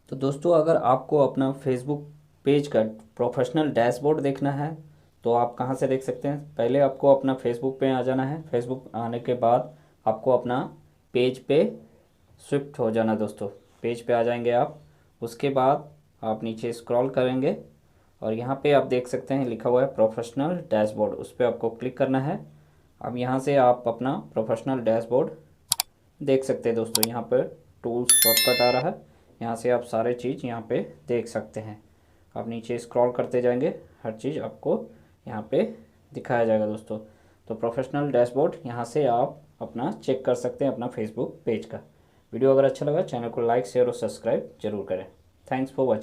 तो दोस्तों, अगर आपको अपना फेसबुक पेज का प्रोफेशनल डैशबोर्ड देखना है तो आप कहाँ से देख सकते हैं। पहले आपको अपना फेसबुक पे आ जाना है। फेसबुक आने के बाद आपको अपना पेज पे शिफ्ट हो जाना। दोस्तों, पेज पे आ जाएंगे आप। उसके बाद आप नीचे स्क्रॉल करेंगे और यहाँ पे आप देख सकते हैं लिखा हुआ है प्रोफेशनल डैशबोर्ड। उस पर आपको क्लिक करना है। अब यहाँ से आप अपना प्रोफेशनल डैशबोर्ड देख सकते हैं। दोस्तों, यहाँ पर टूल्स शॉर्टकट आ रहा है, यहाँ से आप सारे चीज़ यहाँ पे देख सकते हैं। आप नीचे स्क्रॉल करते जाएंगे, हर चीज़ आपको यहाँ पे दिखाया जाएगा। दोस्तों, तो प्रोफेशनल डैशबोर्ड यहाँ से आप अपना चेक कर सकते हैं अपना फेसबुक पेज का। वीडियो अगर अच्छा लगा चैनल को लाइक शेयर और सब्सक्राइब जरूर करें। Thanks for watching.